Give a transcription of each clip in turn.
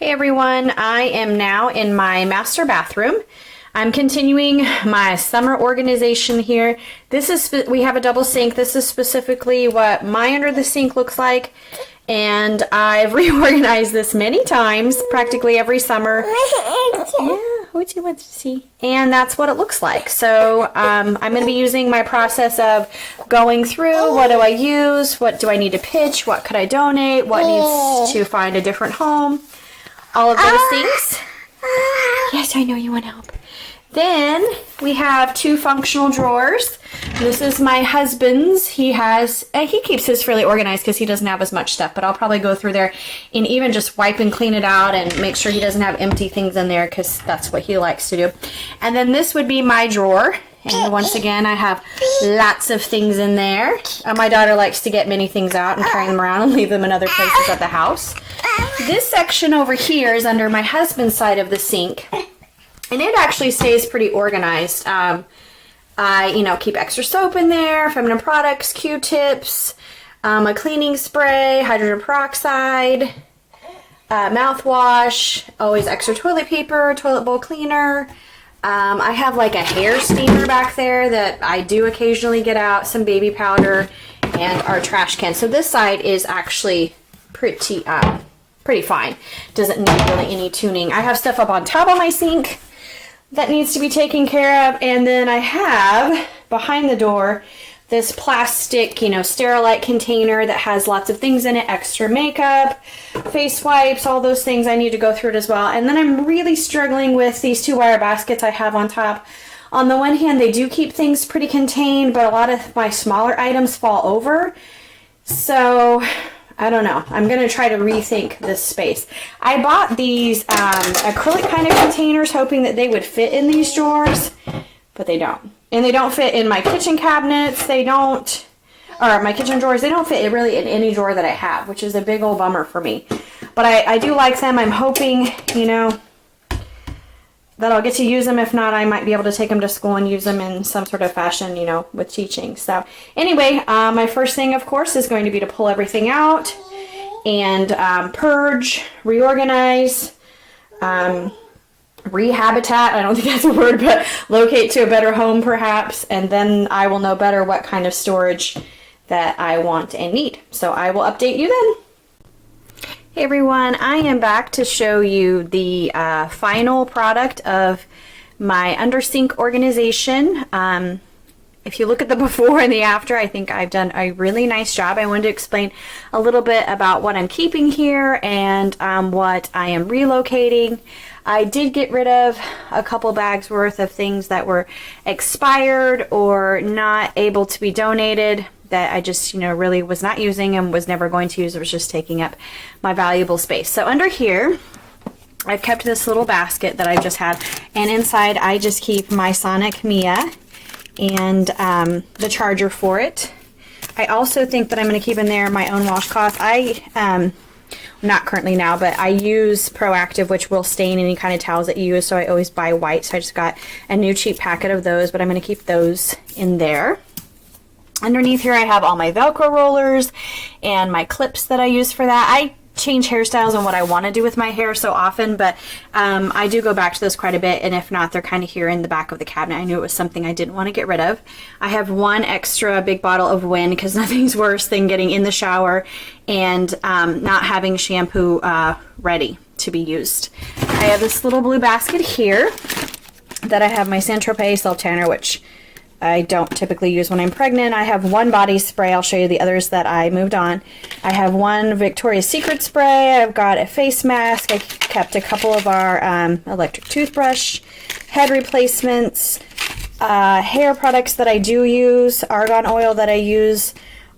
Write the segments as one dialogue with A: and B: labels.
A: Hey everyone, I am now in my master bathroom. I'm continuing my summer organization here. We have a double sink. This is specifically what my under the sink looks like. And I've reorganized this many times, practically every summer. Yeah, what do you want to see? And that's what it looks like. So I'm going to be using my process of going through, what do I use, what do I need to pitch, what could I donate, what needs to find a different home. All of those things. Yes, I know you want help. Then we have two functional drawers. This is my husband's. He keeps his fairly organized because he doesn't have as much stuff, but I'll probably go through there and even just wipe and clean it out and make sure he doesn't have empty things in there because that's what he likes to do. And then this would be my drawer. And once again, I have lots of things in there. My daughter likes to get many things out and carry them around and leave them in other places at the house. This section over here is under my husband's side of the sink. And it actually stays pretty organized. I keep extra soap in there, feminine products, Q-tips, a cleaning spray, hydrogen peroxide, mouthwash, always extra toilet paper, toilet bowl cleaner. I have like a hair steamer back there that I do occasionally get out, some baby powder, and our trash can. So this side is actually pretty fine. Doesn't need really any tuning. I have stuff up on top of my sink that needs to be taken care of, and then I have behind the door this plastic, Sterilite container that has lots of things in it, extra makeup, face wipes, all those things. I need to go through it as well. And then I'm really struggling with these two wire baskets I have on top. On the one hand, they do keep things pretty contained, but a lot of my smaller items fall over. So I don't know. I'm going to try to rethink this space. I bought these acrylic kind of containers hoping that they would fit in these drawers, but they don't. And they don't fit in my kitchen cabinets. My kitchen drawers. They don't fit really in any drawer that I have, which is a big old bummer for me. But I do like them. I'm hoping, that I'll get to use them. If not, I might be able to take them to school and use them in some sort of fashion, with teaching. So anyway, my first thing, of course, is going to be to pull everything out and purge, reorganize, rehabitat, I don't think that's a word, but locate to a better home perhaps, and then I will know better what kind of storage that I want and need. So I will update you then. Hey everyone, I am back to show you the final product of my undersink organization. If you look at the before and the after, I think I've done a really nice job. I wanted to explain a little bit about what I'm keeping here and what I am relocating. I did get rid of a couple bags worth of things that were expired or not able to be donated that I just, really was not using and was never going to use. It was just taking up my valuable space. So under here, I've kept this little basket that I've just had, and inside I just keep my Sonic Mia and the charger for it. I also think that I'm going to keep in there my own washcloth. Not currently now, but I use Proactive, which will stain any kind of towels that you use, so I always buy white. So I just got a new cheap packet of those, but I'm going to keep those in there. Underneath here I have all my Velcro rollers and my clips that I use for that. I change hairstyles and what I want to do with my hair so often, but I do go back to those quite a bit, and if not, they're kind of here in the back of the cabinet. I knew it was something I didn't want to get rid of. I have one extra big bottle of Win because nothing's worse than getting in the shower and not having shampoo ready to be used. I have this little blue basket here that I have my Saint-Tropez self-tanner, which I don't typically use when I'm pregnant. I have one body spray. I'll show you the others that I moved on. I have one Victoria's Secret spray. I've got a face mask. I kept a couple of our electric toothbrush, head replacements, hair products that I do use, argan oil that I use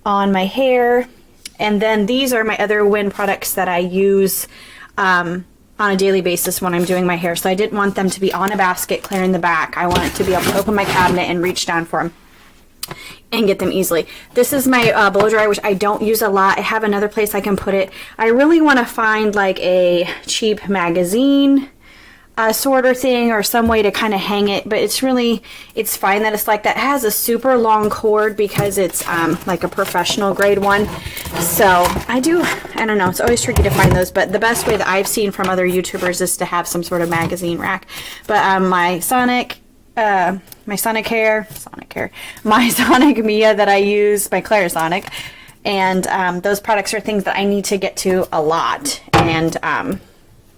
A: on my hair. And then these are my other Win products that I use on a daily basis when I'm doing my hair. So I didn't want them to be on a basket clearing the back. I wanted to be able to open my cabinet and reach down for them and get them easily. This is my blow dryer, which I don't use a lot. I have another place I can put it. I really want to find like a cheap magazine a sorter thing or some way to kind of hang it, but it's fine that it's like that. It has a super long cord because it's like a professional grade one. So I don't know, it's always tricky to find those, but the best way that I've seen from other YouTubers is to have some sort of magazine rack. But my Sonic Mia that I use, my Clarisonic, and those products are things that I need to get to a lot and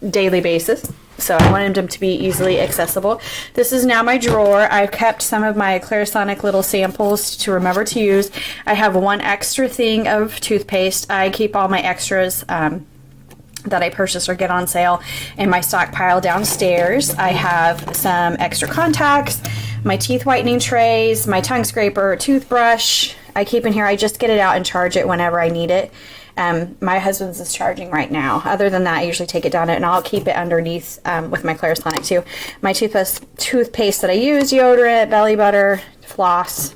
A: daily basis. So I wanted them to be easily accessible. This is now my drawer. I've kept some of my Clarisonic little samples to remember to use. I have one extra thing of toothpaste. I keep all my extras that I purchase or get on sale in my stockpile downstairs. I have some extra contacts, my teeth whitening trays, my tongue scraper, toothbrush. I keep in here. I just get it out and charge it whenever I need it. My husband's is charging right now. Other than that, I usually take it down and I'll keep it underneath with my Clarisonic too. My toothpaste that I use, deodorant, belly butter, floss,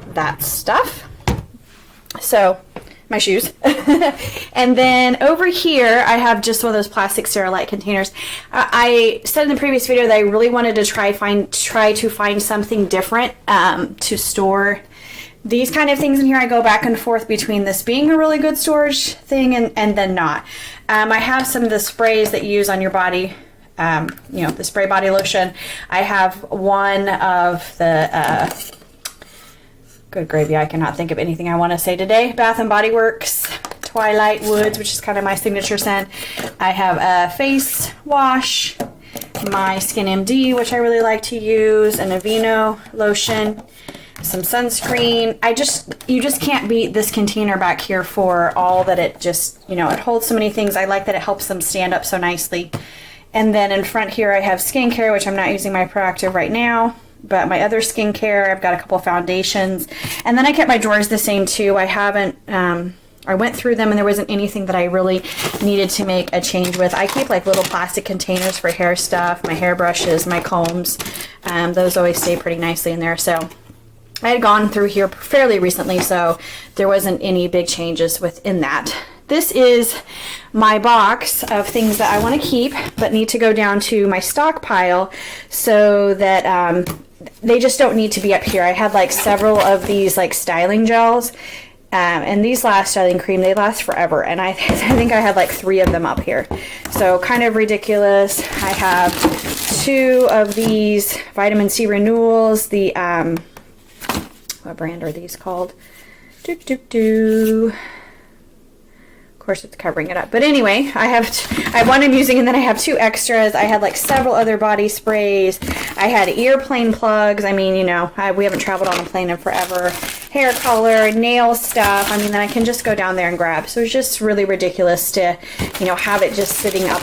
A: that stuff. So, my shoes. And then over here, I have just one of those plastic Sterilite containers. I said in the previous video that I really wanted to try to find something different to store these kind of things in here. I go back and forth between this being a really good storage thing and then not. I have some of the sprays that you use on your body, the spray body lotion. I have one of the, good gravy, I cannot think of anything I want to say today. Bath and Body Works Twilight Woods, which is kind of my signature scent. I have a face wash, my Skin MD, which I really like to use, an Aveeno lotion, some sunscreen. You just can't beat this container back here for all that it just, it holds so many things. I like that it helps them stand up so nicely. And then in front here I have skincare, which I'm not using my Proactive right now, but my other skincare, I've got a couple foundations. And then I kept my drawers the same too. I haven't, I went through them and there wasn't anything that I really needed to make a change with. I keep like little plastic containers for hair stuff, my hairbrushes, my combs. Those always stay pretty nicely in there. So I had gone through here fairly recently, so there wasn't any big changes within that. This is my box of things that I want to keep but need to go down to my stockpile so that they just don't need to be up here. I had like several of these like styling gels, and these last styling cream, they last forever, and I think I had like 3 of them up here. So kind of ridiculous. I have 2 of these vitamin C renewals, the what brand are these called? Of course it's covering it up, but anyway, I have one I'm using, and then I have 2 extras. I had like several other body sprays. I had earplane plugs. I mean, we haven't traveled on a plane in forever. Hair color, nail stuff. I mean, then I can just go down there and grab. So it's just really ridiculous to, have it just sitting up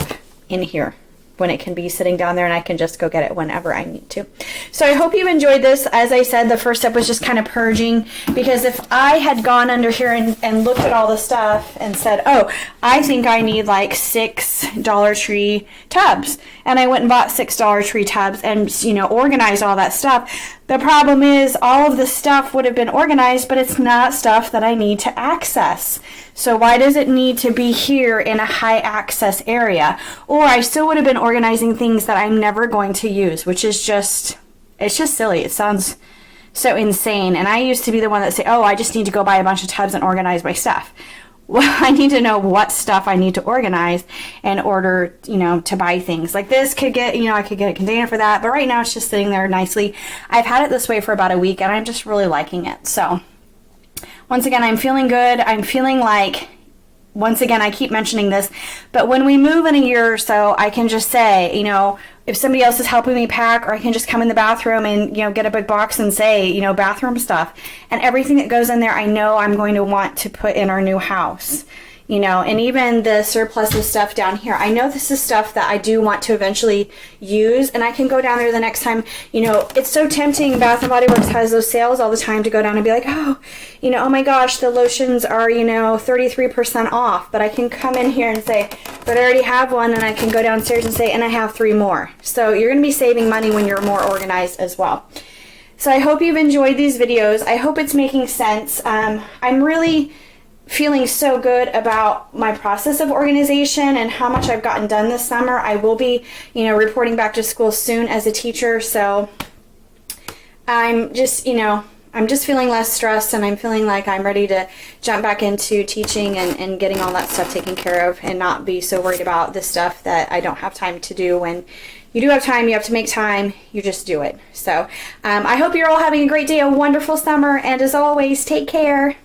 A: in here when it can be sitting down there and I can just go get it whenever I need to. So I hope you enjoyed this. As I said, the first step was just kind of purging, because if I had gone under here and looked at all the stuff and said, oh, I think I need like 6 Dollar Tree tubs, and I went and bought 6 Dollar Tree tubs and, organized all that stuff, the problem is all of the stuff would have been organized, but it's not stuff that I need to access. So why does it need to be here in a high access area? Or I still would have been organizing things that I'm never going to use, which is it's just silly. It sounds so insane. And I used to be the one that say, oh, I just need to go buy a bunch of tubs and organize my stuff. Well, I need to know what stuff I need to organize in order, to buy things. Like this could get, I could get a container for that, but right now it's just sitting there nicely. I've had it this way for about a week and I'm just really liking it. So once again, I'm feeling good. I'm feeling like, once again, I keep mentioning this, but when we move in a year or so, I can just say, if somebody else is helping me pack, or I can just come in the bathroom and, get a big box and say, bathroom stuff. And everything that goes in there, I know I'm going to want to put in our new house. And even the surplus of stuff down here, I know this is stuff that I do want to eventually use, and I can go down there the next time. It's so tempting. Bath & Body Works has those sales all the time to go down and be like, oh, oh my gosh, the lotions are, 33% off, but I can come in here and say, but I already have one, and I can go downstairs and say, and I have 3 more. So you're going to be saving money when you're more organized as well. So I hope you've enjoyed these videos. I hope it's making sense. I'm really feeling so good about my process of organization and how much I've gotten done this summer. I will be, reporting back to school soon as a teacher, so I'm just feeling less stressed, and I'm feeling like I'm ready to jump back into teaching and getting all that stuff taken care of and not be so worried about the stuff that I don't have time to do. When you do have time, you have to make time, you just do it. So I hope you're all having a great day, a wonderful summer, and as always, take care.